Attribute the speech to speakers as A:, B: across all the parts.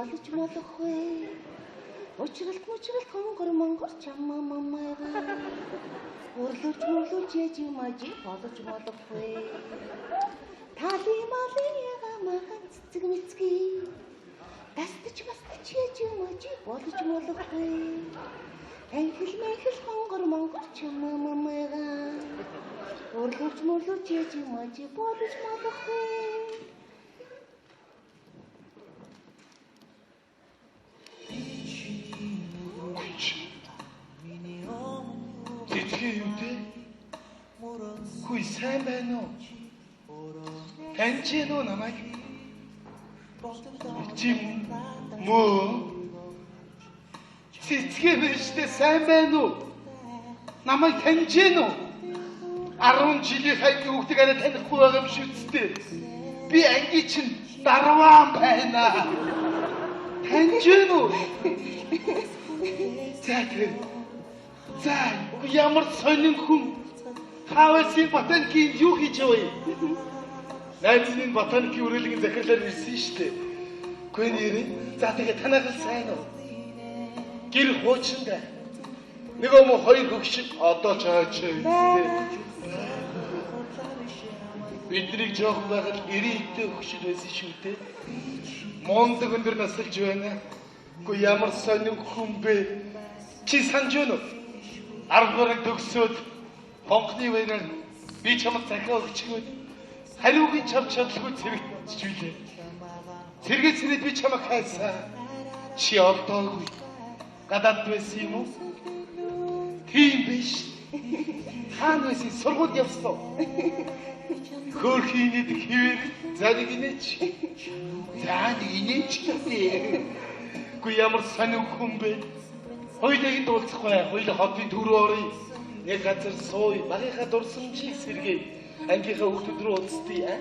A: болж болохгүй. Учралт мучралт хонгор монгор чаммамамайгаа. Өрлөж яж юмажи болж болохгүй. Тали малыяга махан цэцэг мэцгий. Тастч яж юмажи болж болохгүй. Танхил мэхэл хонгор монгор чаммамамайгаа. Өрлөж яж юмажи болж болохгүй.
B: Тэтгэе юу те? Хүй сайн байна уу? Таньж нөө намайг. Чи мөө? Тэтгэе биштэй сайн байна уу? Намайг таньж нөө? 10 жилийн хайг хүүхдийг арай танихгүй байгаа юм шүү дээ. Би анги чинь дарван байна. Таньж нөө? За, ямар сонин хүн Хавасын ботаникийн юу хийж яваа юм? Найзын ботаникийн үрэлгийн захирлаар ирсэн шүү дээ. Гүй нэрээ. За тэгээ танайх л сайн уу? Гэр хуучиндаа. Нөгөө мө хоёр хөгшин одоо чаач үстэй. Биднийг жоох байхад 90-тэй хөгшин байсан шүү дээ. Мондөг өндөр насалж байна. Гүй ямар сонин хүн бэ? Чи санаж байна уу? 10 гараг төгсөөд хонгоны вайраар би чамд захиа өгчгөөд хариугийн чам чадлагүй цэрэгчүүлээ. Цэргээд би чамайг хайсан. Чи олдоогүй. Гадаад байсан юм уу? Тийм биш. Хаан байсан сургууль явсан. Хөөрхийн нэг хിവэр заrig инеч. За нэг инеч гэдэг. Гүй ямар сонин хүн бэ? Хоёулыг дуулцахгүй, хоёул хотын төрөө оръё. Нэг газар сууя, багийнхаа дурсамжийг сэргээе. Ангийнхаа хүүхдүүд рүү уулзтыг аа.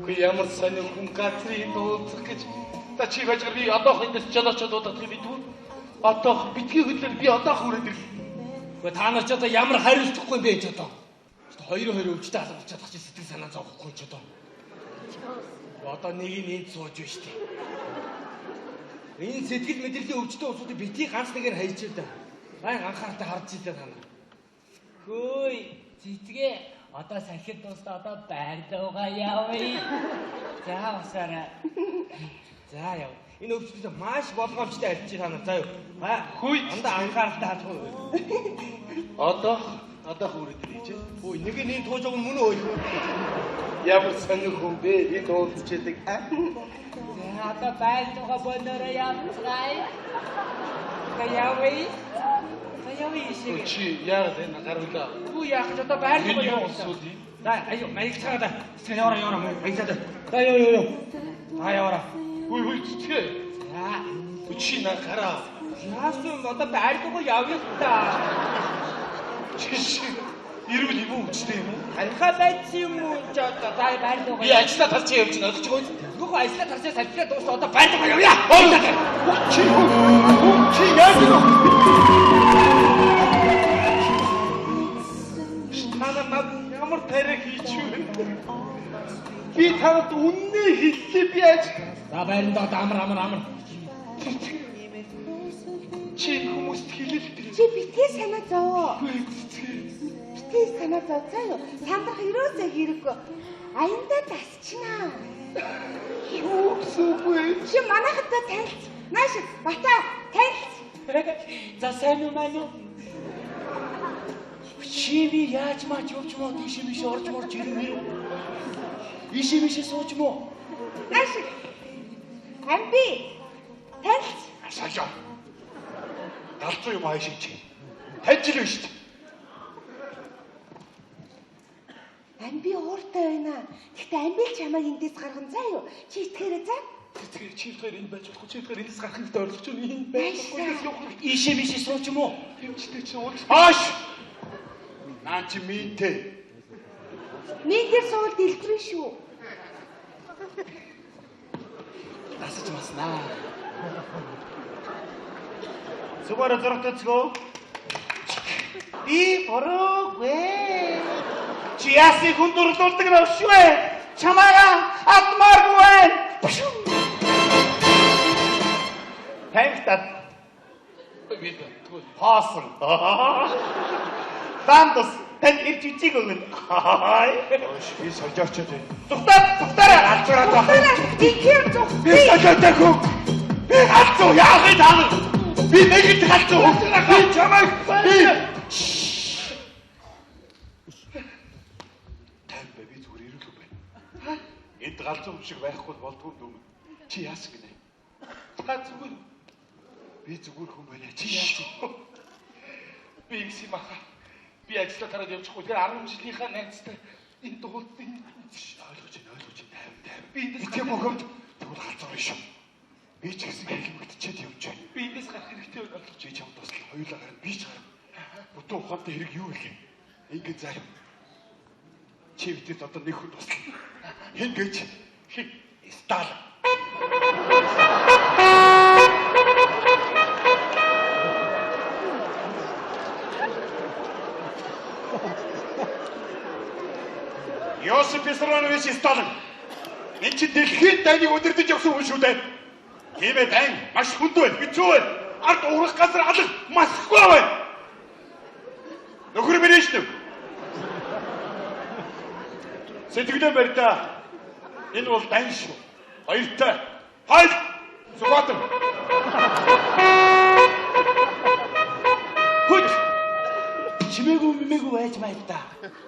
B: Гүй ямар сонин хүн газрыг дуулцах гэж. Та чи бажар би одоох эндээс жолоочод удах би дүү. Одоох битгий хөдлөр би одоох хүрээд ир.
C: Гүй та нар ч одоо ямар хариултахгүй бэ ч одоо. Хоёроо өвчтэй алгуулчихад чи сэтгэл санаа зовхгүй ч одоо. Одоо нэг нь энд сууж байна шүү дээ. Энэ сэтгэл мэдрэлийн өвчтөе усуудыг битгий ганц нэгээр хайж да. Байн анхааралтай харж ийлээ та нар.
D: Хөөе, цэцгээ. Одоо сахид дуусна одоо байрлуугаа явъя. За усаарай.
C: За яв. Энэ өвчтөд маш болгоомжтой арьж та нар заа юу.
B: Хүй
C: андаа анхааралтай харж байгаа.
B: Одоо хүрээд ирж.
C: Хөөе, нэг нь энэ туужог мөн үү?
B: Ямар сонин хүн бэ? Энд уулзчихдаг.
D: Одоо байрлуугаа бонороо явцгаая. Явъя. Явъя.
B: Чи яагаад энэ гарвлаа?
D: Хүү яах гэж одоо байрлуугаа
B: явуулсан.
C: За аюу маягт цаагаад. Ska яваа маягтаа. За юу. Та яваа.
B: Хүй цэцгээ.
D: За.
B: Чи на гараа.
D: Яасан одоо байрлуугаа явъя та.
B: Чи ирүүл юм уу үстэй юм уу?
D: Анхаа байцсан юм уу ч одоо байрлуугаа.
B: Би ажиллаа тарч явж байгаа гэж байна.
D: Нөгөө ажиллаа тарчаа салбираа дуусна одоо байрлуугаа явъя.
B: Чи яаж юм? Ямар тарих хийчихвэ? Би танад үннээ хэллээ би яаж?
C: За байранд одоо амар.
B: Чи хүмүүст хэлэлтэй.
A: Чи битгий санаа зов. Битгий санаа зов заа юу? Сандрах ерөөсөө хэрэггүй. Аяндаа тасчнаа.
B: Юу гэсэн бэ?
A: Чи манайхад таньц. Нааш бата таньц.
D: За сайн уу маань юу? Чи би яаж маач явж маа тийш биш орж морж ирвэ. Ишээ сууж мó.
A: Нааш амби таньц.
B: Асаажаа. Галзуу юм ааш чи. Таньжил биш үү?
A: Амби ууртай байна. Гэхдээ амби л чамайг эндээс гарган заа юу? Чи итгээрэй заа.
B: Тэгэхээр чи хоёр энэ байж болохгүй. Чи хоёр энэс гарах хэрэгтэй ойлгож байна. Энэ байхгүй.
D: Ишээ сууж мó.
B: Хэмжтэй чи ууч. Ааш! Наа чи минтэй.
A: Минтер суул дэлгэрэн шүү.
D: Тасаж маснаа.
C: Сугаараа зургатцгоо.
B: Би бороогүй.
C: Чи яасын хүн дурлуулдаг навшгүй. Чамаага атмааргүй.
D: Танхтаад
B: Би тэгвэл
D: хоосон. Дандус тань ирж ижиг өгнө. Би сожоочод байна. Зүгтаараа алцраа.
A: Ихээр зүг.
D: Би сожоочоо. Би галзуу яахыг таа. Би нэгт галзуу. Би чамайг би Тань би зүгээр ирүүлэх байна. Энд галзуу шиг байхгүй болдгүй юм. Чи яасан гинэ?
B: та зүгээр
D: Би зүгээр хүн байна. Чи яасан?
B: би ингэсэн юм аха. Би ажиллаа тараад явчихгүй. Тэгэхээр 10 жилийнхаа найзтай энэ дуултын
D: Ойлгож байна. Тайван.
B: би эндээс
D: Тийм өгөөд тэгвэл галзуу шүү. Би ч гэсэн хэлмэгдчихэд явж байна.
B: би эндээс гарах хэрэгтэй байна болгож.
D: Чи чамд туслах хоёулаа гарна. Би ч гарна. Бүтэн ухаантай хэрэг юу гэх юм? Ингээд заяа. Чи бидэд одоо нэг хүн туслах. Хэн гэж?
B: Хин
D: Стал. Йосип Виссарионович Сталин. Энд чи дэлхийн дайныг удирдах явсан хүн шүү дээ. Тийм ээ дайн маш хүнд байна. Хэцүү байна. Ард урах газар алга масхгүй байна. Нөхөр минь шүү. Сэтгэлээ барьда. Энэ бол дайн шүү. Баяртай. Хайл. Сугатан. Хүч.
E: Чимээгүй байж байна да.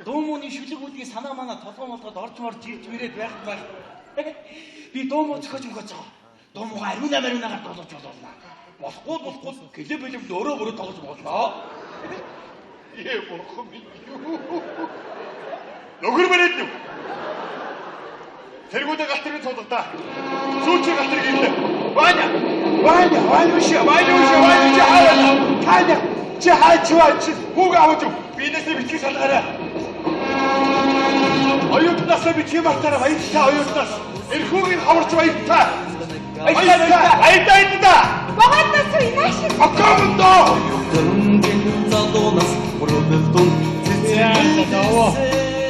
E: Дуу мууны шүлэг үүдгийн санаа манаа толгой молгоод орж морж ирж мэрээд байх байх. Би дуу муу зөхөж байгаа. Дуу муугаа ариунаагаар тоглож болно. Болохгүй гэлээ бэлэмд өөрөө тоглож болно.
D: Ээ бурхан минь юу. Нөхөр бариад юу? Тэргүүдээ галтрыг цуудаа. Сүүчиг галтрыг ирлээ. Ваня биш. Таня. Чи хаач хүүг аваад юу? Биднээсээ битгий салгаарай. Оюутнаас битгий мартаарай. Баярлалаа оюутнаас. Эрхүүгийн хаварч баярлалаа. Баярлалаа.
A: Багтаас инаш.
D: Аккомондо.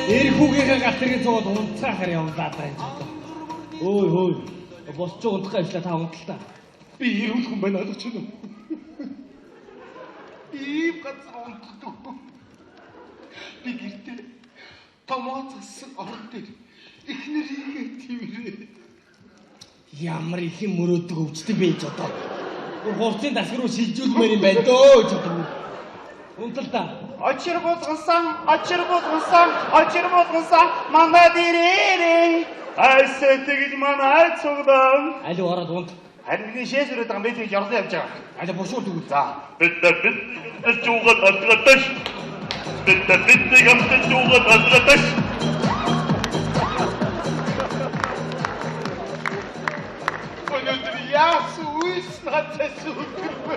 C: Эр хүүгийнхээ галтрыг цугаад унтахаар явлаа даа. Ой. Босч унтах ажиллаа та унталтаа.
B: би ирүүл хүн байна ойлгож байна уу? Ийм газар унтдаг. Би гэртээ томоо зассан орон дээр эхнэрийгээ тэрвэрээ.
C: Ямар их юм мөрөөдөг өвчтөн байж одоо. Хурцын дасгар руу шилжүүлмээр юм байна дөө ч одоо. Унталтаа.
E: Очир бузгасан мандаа дирээрээ.
D: Айсэ тэгж манай цугдан.
C: Али ороод унт.
D: Харин миний шээс өрөөд байгаа мэдээ явж байгаа.
C: Али бошуур дүүл.
D: За. Бид чугад алгадаш. Бид гамт чугад алгадаш.
B: Өнөөдөр яасан үс надад сүрдэрвэ.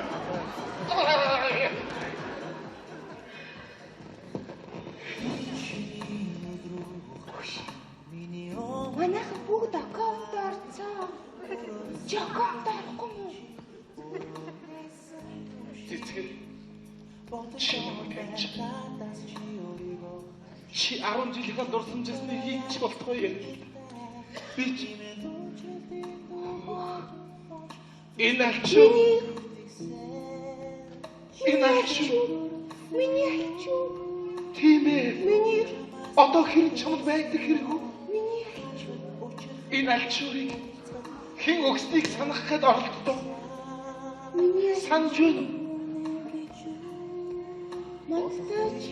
A: Манайхан бүгд аккаунт орцоо. Чи аккаунт орохгүй юу?
B: Цэцгээ. Чи 10 жилийнхаа дурсамжсны хийч болтгоо юм. Би ч энэ ачуу.
A: Миний ачуу.
B: Тийм ээ.
A: Миний
B: Одоо хэрэг чамд байдаг хэрэг үү?
A: миний ачуу.
B: Энэ альчуурыг хэн өгснийг санах гээд оролддог.
A: Миний
B: Санж байна.
A: мандаж.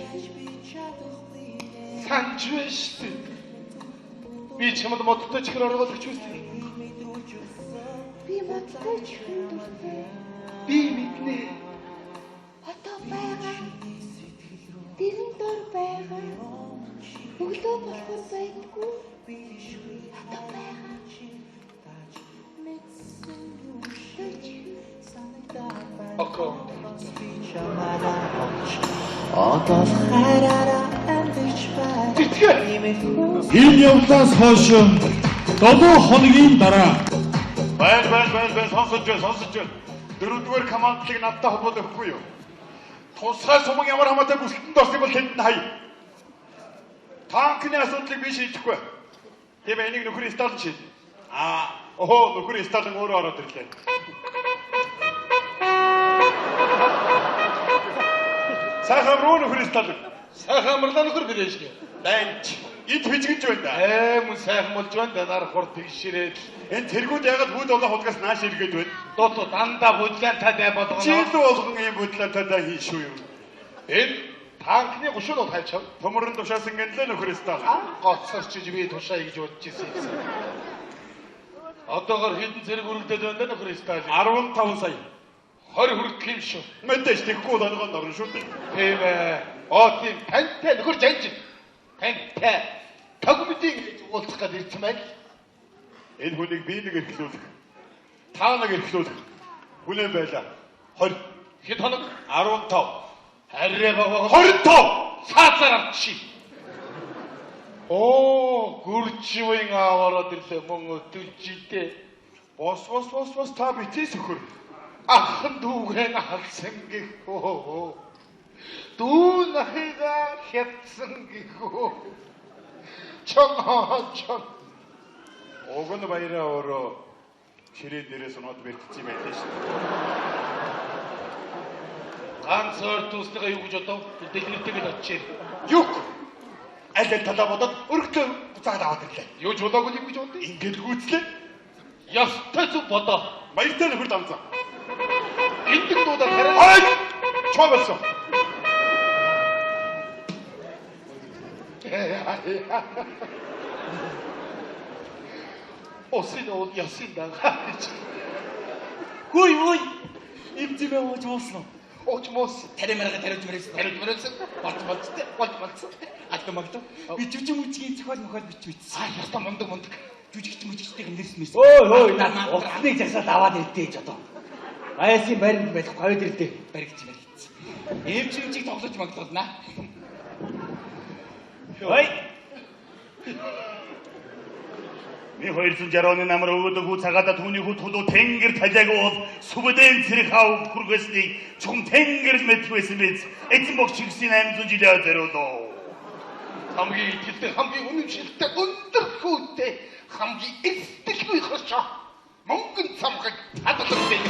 B: Санж байна шүү дээ. Би чамд модтой чихэр оргоолгоч үстэй.
A: Би модтой хүндүртэй.
B: Би мэднэ.
A: Одоо байгаа. Дэрэн дор байгаа. Өглөө болохоор байдгүй. Одоо байгаа.
B: Окей.
F: Энэ явдлаас хойш 7 хоногийн дараа
D: Байна. Сонсож байна. Дөрөвдүгээр командлыг надтай холбоод өгөхгүй юу? Тусгай сумаг ямар хамаатай бүсэлтэнд орсон бол тэнд нь хай. Танкны асуудлыг би шийдэхгүй. Тийм энийг нөхөр Сталин шийд. Нөхөр Сталин өөрөө ороод ирлээ. Сайхан руу нөхөр стал.
B: Сайхан амарлаа нөхөр билээ шүү.
D: Данч. Энд хижгэж байна да.
B: Мөн сайхан болж байна да нар хурд тэгшрээд.
D: Энэ тэргүүд ягаад хүүд олоо худгаас нааш иргээд байна?
B: Дото дандаа бодлаантай бай болгоно.
D: Чийл болгон ийм бодлаантай хийн шүү юм.
B: Энэ танкны гушуунууд хайчав.
D: Төмөрн тушаасан гэнлээ нөхөр стал.
B: Гоцсорч би тушаа гэж бодож ирсэн юм. Одоогор хэдэн зэрэг өргөдөд байна да нөхөр стал.
D: 15 сая.
B: 20 хүрэх юм шүү.
D: Мэдээж тэгэхгүй болгонд орно шүү дээ.
B: Тийм ээ. Тийм тантай нөхөр жанж. Тантай тагмдыг гэж уулзах гээд ирсэн байл.
D: Энэ хүнийг би нэг эрхлүүлэх. Та нэг эрхлүүлэх. Хүнээ байлаа. 20.
B: Хэд хоног?
D: 15.
B: Арай бага
D: 25.
B: цаацаар авчи. Гүрчивэн аваад ирлээ мөн өдөлжидээ.
D: Бос та битээ сөхөр.
B: Ахын дүүгэн халсан гэхөө. Дүү нахига хятсан гэхөө. Чон.
D: Огон баяраа өөрөө ширээ дээрээс оноод бэлтцсэн байлээ шүү.
B: Ганц өөр төснөгээ юу гэж бодов? Дэлгэртэйгээ очив.
D: Юг. Аль талаа бодоод өргөтөө буцаад аваад ирлээ.
B: Юу ч удаагүй юм гэж бодъё.
D: Ингээд гүйцлээ.
B: Ястай зүг бодоо.
D: Баяртай нөхөр дамцаа.
B: Эндэг дуудаад хараа.
D: Ай! Чоолсон.
B: Осиноо ясинда.
E: Хүй. Имзэмээ ууж уусан.
B: Очмос.
E: Таримарга тариуж мөрөөсөн.
B: Болцсон.
E: Магтаа. Би жүжиг мүжгийн зохиол мохол бичсэн.
B: Яста мундаг.
E: Жүжигчтэй нэрс мэс.
F: Ой. Уцныг засаад аваад ирдээ гэж одоо. Айсын баримт байх говьд ирдээ.
E: Баригч. Ийм жүжиг тоглож магтуулна.
F: Ой.
D: Ми 260 оны намар өгөөдөгөө цагаада түүний хүү тулуу тэнгэр тажаагүй бол сүбдэн цэрэг хав хүргэсний чум тэнгэр л мэдвэсэн биз. Эцэн богч чигсийн 800 жилийн зориулоо.
B: Хамгийн итгэвтэй, хамгийн үнэмшилтэй, өндөр хөөтэй, хамгийн эцэлгүй хөрчөө. Монгон цамхаг хадгалдаг.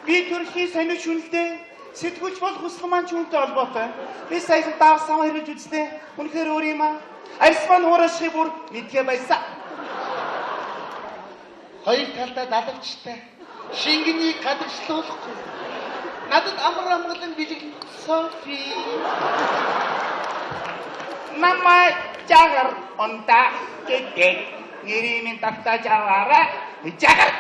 E: Би төрхий сонио шүнэлтэй. Сэтгүүлч бол хүсэл маань чүнтэй холбоотой. Би саяхан даасан хэрэж үзтээ. Үнэхээр өөр юм аа. Арьс маань хуурашхи бүр мэдгээ байсан.
B: Хоёр талдаа далавчтай. Шингэнийг гадагшлуулахгүй. Надад амар амгалан бэлэг Софи.
E: Намайг жагар онда гэдэг. Нэрийн тавтаж аваарай. Жагар.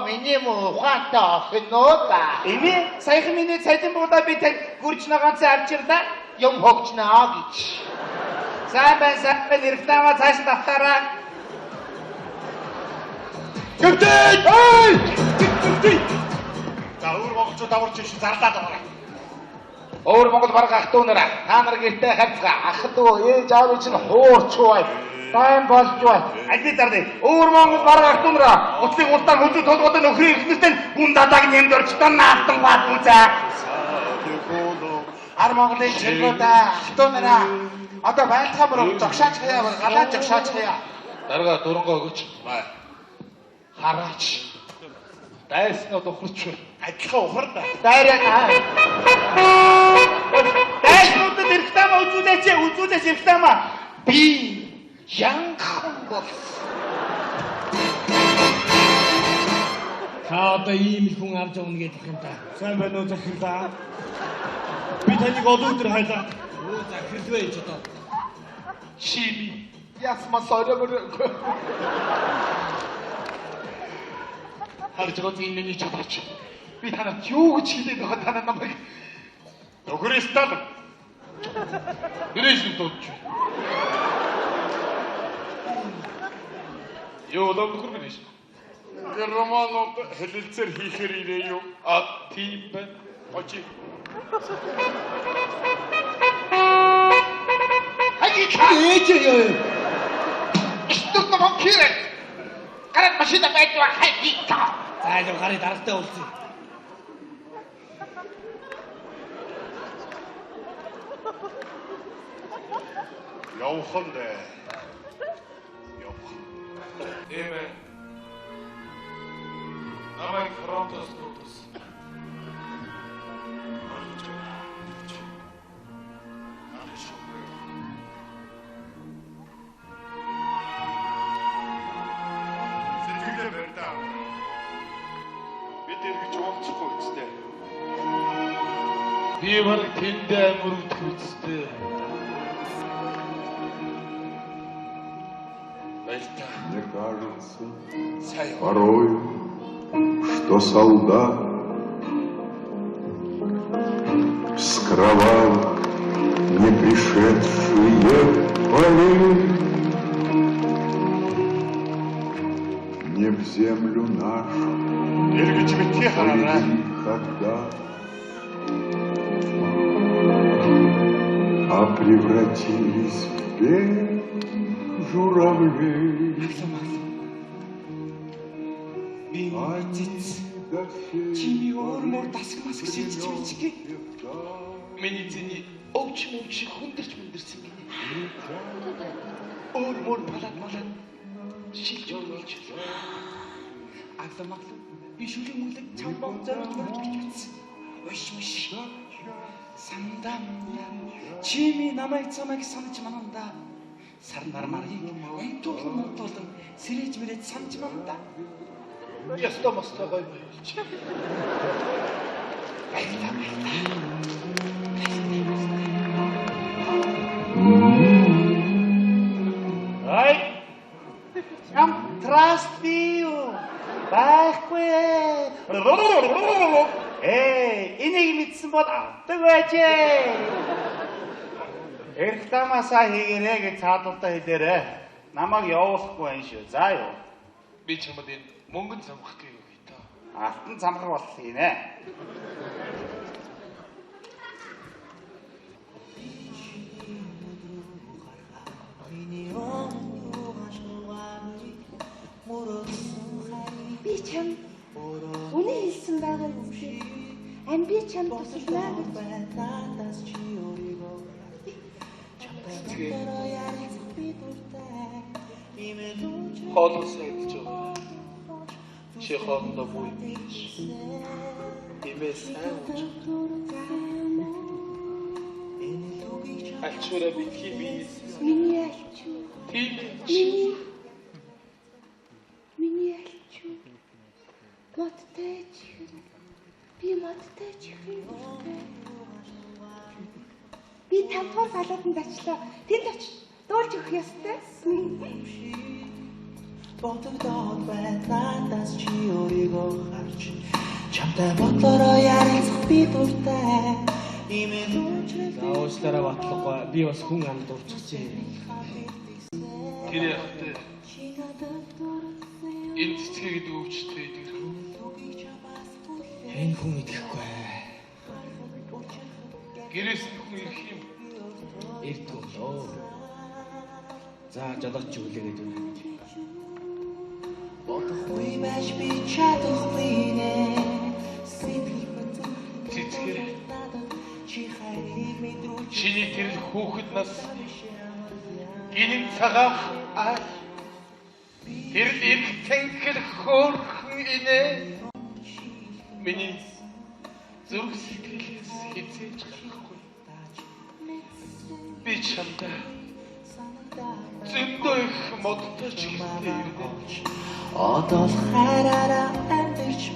B: Миний ухаантай охиноо да.
E: Эми саяхан миний цалин буудаа би тань гүрч нагаанцаа авчирлаа.
B: Юм хогчнаа гэж.
E: Сайн байна эргтаамаа цааш тавтаарай.
B: Капитан!
D: За өөр монголчууд даварч иш зарлаад байгаа.
B: Өөр Монгол бараг ах トゥ нараа та нар гэртээ харьцгаа ах トゥ ээж аав чинь хуурч бай. Тай болж бай.
E: Аль дардыг өөр Монгол бараг ах トゥ нараа уцыг ултаа хөдөө толгойд нөхрийн ихнэстэн гүн дадаг нэмд орчтон наалтан бат үзээ.
B: Ар Монголын чиргүүдээ ах トゥ нараа одоо байлхаа мөр зогшаач хаяа галаа зогшаач хаяа. Дарга дурангоо өгөөч. Хараач. Дайснууд ухарч бай.
D: Адилхан ухарда.
B: Дайраа.
E: Дайснуудад эргтаамаа үзүүлээч эргтаамаа.
B: Би янхан бол.
C: Та одоо ийм их хүн авч явна гэдэг юм та.
F: Сайн байна уу захирлаа? Би таныг олон өдөр хайлаа.
C: Өө захирлвэ ч одоо.
B: Шиби. Ясмаа сорёмөр. Харж байгаа энэ чадаач. Би танад юу гэж хэлээд байгаа танаа намайг.
D: Нөхөр стал.
B: Гэрэж дуудаж. Юу нөхөр гэнэ.
D: Германууд хэлэлцэр хийхээр ирээ юу?
B: Тийм байна.
D: Очи.
C: Ээж ёо.
B: Исток нам кирэ. Гараад машина байдаг хайхаа.
C: За гарыг дарагтай уулзъя.
D: Явхан дээ. Явхан.
B: Эмэ.
C: намайг фронтоос дуудсан.
D: Сэтгэлээ барьдаа. Бид эргэж уулзахгүй үстэй.
B: Би баг тэндээ мөрөгдөх үстэй.
G: Мне кажется порой, что солдат с кровавых не пришедшие полей не в землю нашу
D: Эргэж битгий хараарай.
G: никогда, а превратились в белых журавлей.
E: Би эцэц чими өөр дасг масг шийдэж бичгээ.
B: Миний зэний өвч мөвч хүндэрч мэндэрсэн гинэ. Өөр малад шилж өгч.
E: Аглам би шүлэг мүлэг чамбог зориулж мөрч бичсэн. Уш. Сандам чими намайг цамайг санаж мананда. Сар нармарыг унтуулан сэрэж мэрэж санаж мананда.
B: Ястаа мастаа гой байлч.
E: Ай! Ям траст бию. Байхгүй. Энийг мэдсэн бол авдаг байжээ. Рекламасаа хийгэрэй гэж цаадалтаа хэлээрэй. Намайг явуулахгүй юм шүү. За юу.
B: Би чамд энэ мөнгөн замхах гэв та.
E: Алтан цамхаг бол хийнэ.
A: Би чам үнэ хэлсэн байгаа юм шиг. Ам би чам тусалнаа гэж.
B: Хоолоо сайдж байгаа. Чи хоолндоо буу юм биш. Имээ сайн үуч. Альчуура битгий биес.
A: Миний альчуу.
B: Тийм
A: Миний альчуу. Модтай чихэн. Би модтай чихэн. Би 5 дугаар салууданд очлоо. Тэнд очиж дуулж өгөх ёстой.
H: Бодогдоод байдлаас чи өөрийгөө харж чамтай бодлороо ярилцах би дуртай
F: Уучлаарай батлахгүй. Би бас хүн амд дурчихжээ.
B: тэр яхтай. Энэ цэцгээд өвчтэй дэр.
F: Энэ хүн идэхгүй.
B: Гэрээс нь хүн ирэх юм.
F: Ирдгүй лөө. За жолооч үлээгээд үнэ.
H: бодохгүй байж би чадахгүй нэ
B: Цэцгээ. Чиний тэр хүүхэд нас гинэн цагаах ай. Тэр их тэнхэл хөөрхөн инэ. Миний зүрх сэтгэлээс хизээж гарахгүй. Би чамдаа зөндөө их модтой ч ихтэй ирдэ.
H: одоо хараараа амьдч